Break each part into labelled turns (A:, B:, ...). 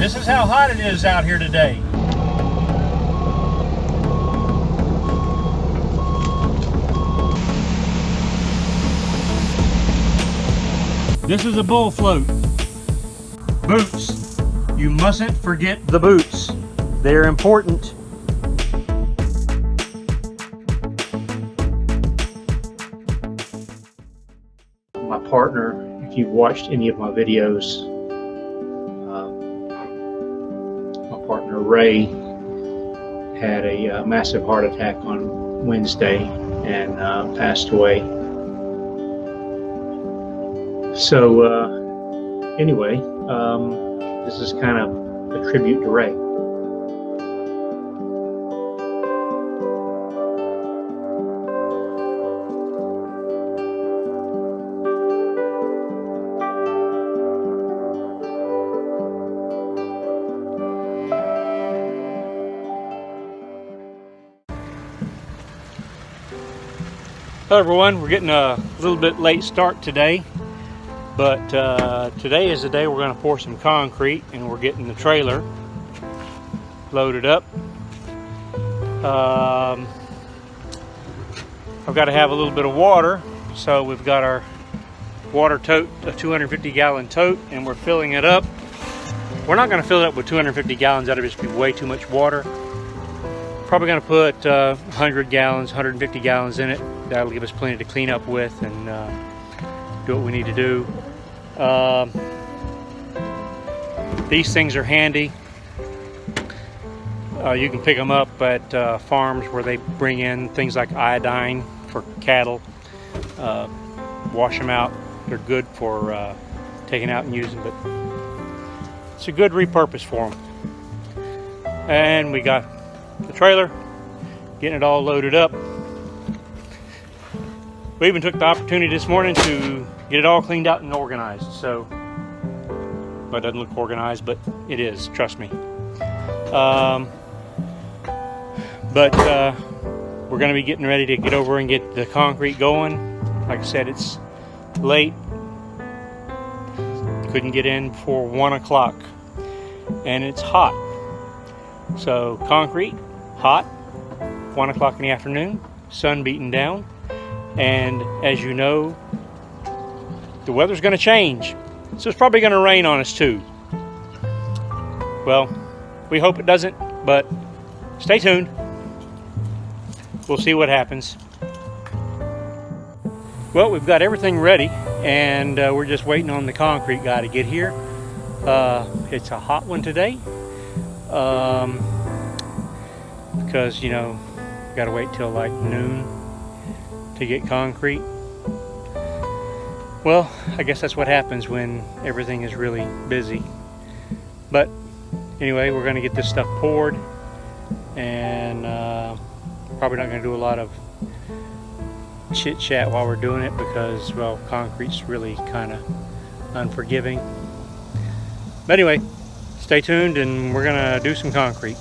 A: This is how hot it is out here today. This is a bull float. Boots. You mustn't forget the boots. They're important. My partner, if you've watched any of my videos, my partner Ray had a massive heart attack on Wednesday and passed away. So anyway, this is kind of a tribute to Ray. Hello everyone, we're getting a little bit late start today, but today is the day we're going to pour some concrete, and we're getting the trailer loaded up. I've got to have a little bit of water, so we've got our water tote, a 250 gallon tote, and we're filling it up. We're not going to fill it up with 250 gallons, that'll just be way too much water. Probably going to put 100 gallons, 150 gallons in it. That'll give us plenty to clean up with and do what we need to do. These things are handy. You can pick them up at farms where they bring in things like iodine for cattle. Wash them out. They're good for taking out and using, but it's a good repurpose for them. And we got the trailer, getting it all loaded up. We even took the opportunity this morning to get it all cleaned out and organized. So, well, it doesn't look organized, but it is, trust me. But we're going to be getting ready to get over and get the concrete going. Like I said, it's late. Couldn't get in before 1 o'clock, and it's hot. So concrete, hot, 1 o'clock in the afternoon, sun beating down. And as you know, the weather's going to change, so it's probably going to rain on us too. Well, we hope it doesn't, but stay tuned. We'll see what happens. Well, we've got everything ready, and we're just waiting on the concrete guy to get here. It's a hot one today, because, you know, got to wait till like noon to get concrete. Well, I guess that's what happens when everything is really busy. But anyway, we're going to get this stuff poured, and probably not going to do a lot of chit chat while we're doing it because, well, concrete's really kind of unforgiving. But anyway, stay tuned and we're going to do some concrete.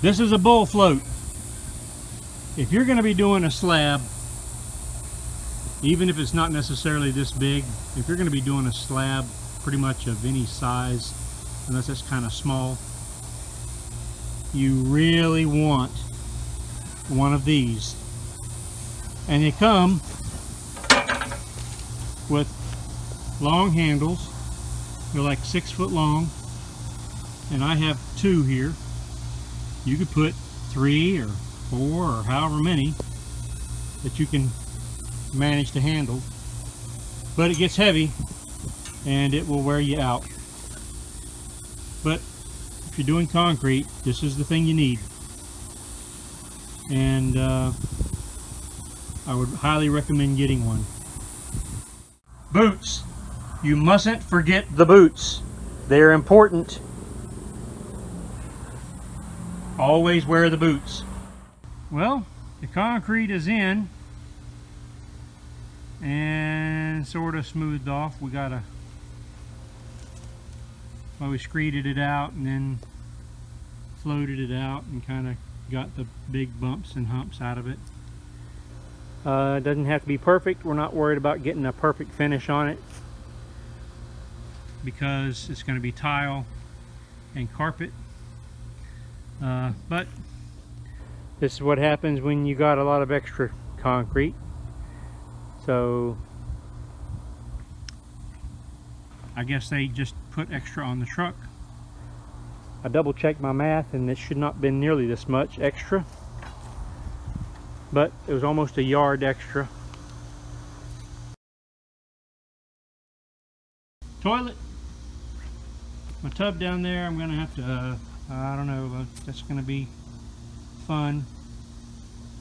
A: This is a bull float. If you're going to be doing a slab, even if it's not necessarily this big, if you're going to be doing a slab pretty much of any size, unless it's kind of small, you really want one of these. And they come with long handles. They're like 6 foot long, and I have 2 here. You could put 3 or 4 or however many that you can manage to handle, but it gets heavy and it will wear you out. But if you're doing concrete, this is the thing you need, and I would highly recommend getting one. Boots. You mustn't forget the boots. They're important. Always wear the boots. Well, the concrete is in and sort of smoothed off. We screeded it out and then floated it out and kind of got the big bumps and humps out of it. It doesn't have to be perfect. We're not worried about getting a perfect finish on it because it's going to be tile and carpet. But this is what happens when you got a lot of extra concrete. So I guess they just put extra on the truck. I double checked my math and it should not have been nearly this much extra, but it was almost a yard extra. Toilet. My tub down there, I'm gonna have to I don't know, that's gonna be fun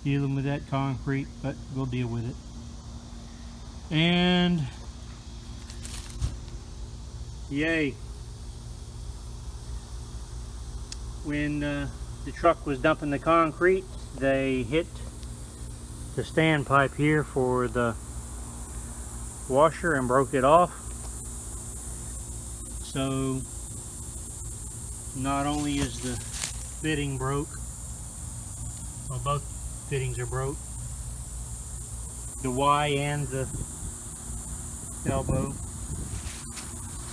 A: dealing with that concrete, but we'll deal with it. And yay, when the truck was dumping the concrete, they hit the standpipe here for the washer and broke it off. So not only is the fitting broke, well, both fittings are broke, the Y and the elbow.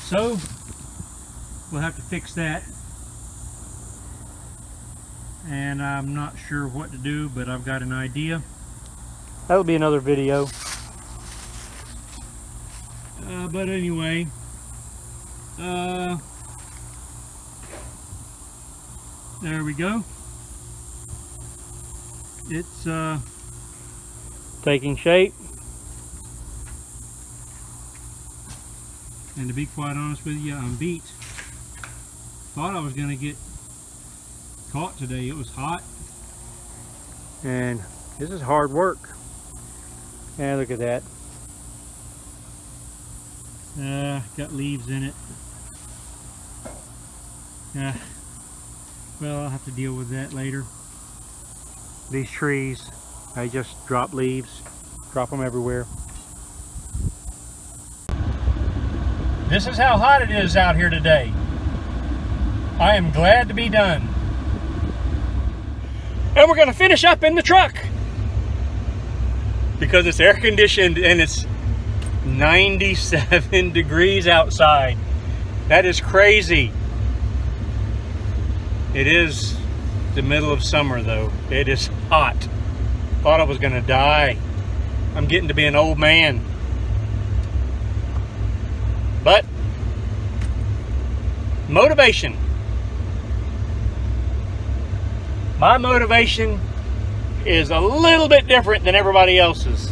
A: So we'll have to fix that, and I'm not sure what to do, but I've got an idea. That'll be another video. But anyway, there we go. It's taking shape. And to be quite honest with you, I'm beat. Thought I was going to get caught today. It was hot. And this is hard work. Yeah, look at that. Got leaves in it. Well, I'll have to deal with that later. These trees, I just drop leaves, drop them everywhere. This is how hot it is out here today. I am glad to be done. And we're going to finish up in the truck because it's air conditioned and it's 97 degrees outside. That is crazy. It is the middle of summer though. It is hot. Thought I was gonna die. I'm getting to be an old man. But motivation. My motivation is a little bit different than everybody else's.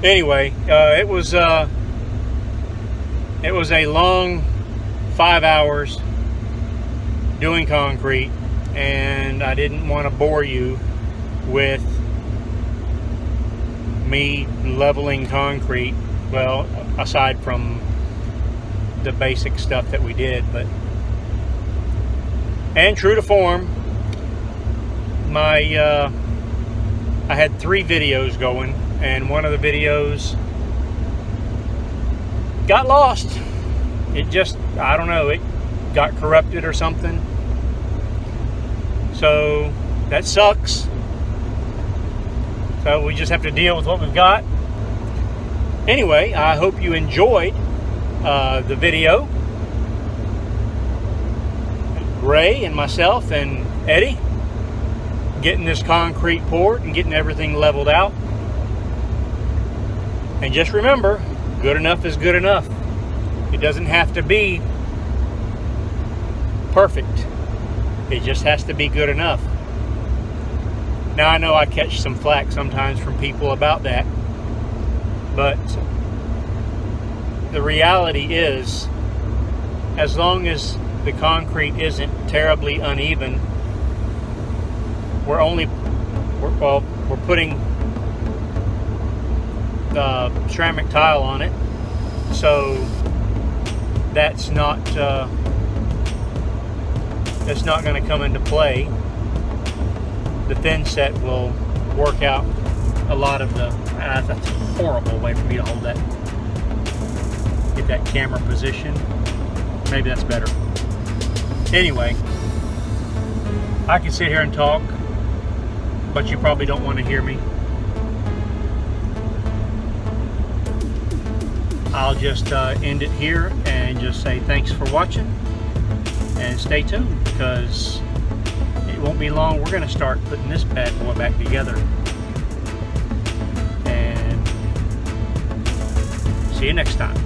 A: Anyway, it was a long 5 hours doing concrete, and I didn't want to bore you with me leveling concrete. Well, aside from the basic stuff that we did, but and true to form, I had 3 videos going, and one of the videos got lost. It just, I don't know, it got corrupted or something. So that sucks. So we just have to deal with what we've got. Anyway, I hope you enjoyed the video. Ray and myself and Eddie getting this concrete poured and getting everything leveled out. And just remember, good enough is good enough. It doesn't have to be perfect. It just has to be good enough. Now I know I catch some flack sometimes from people about that, but the reality is, as long as the concrete isn't terribly uneven, we're putting the ceramic tile on it, so that's not going to come into play. The thin set will work out a lot of the. That's a horrible way for me to hold that. Get that camera position. Maybe that's better. Anyway, I can sit here and talk, but you probably don't want to hear me. I'll just end it here and just say thanks for watching, and stay tuned, because it won't be long. We're going to start putting this bad boy back together. And see you next time.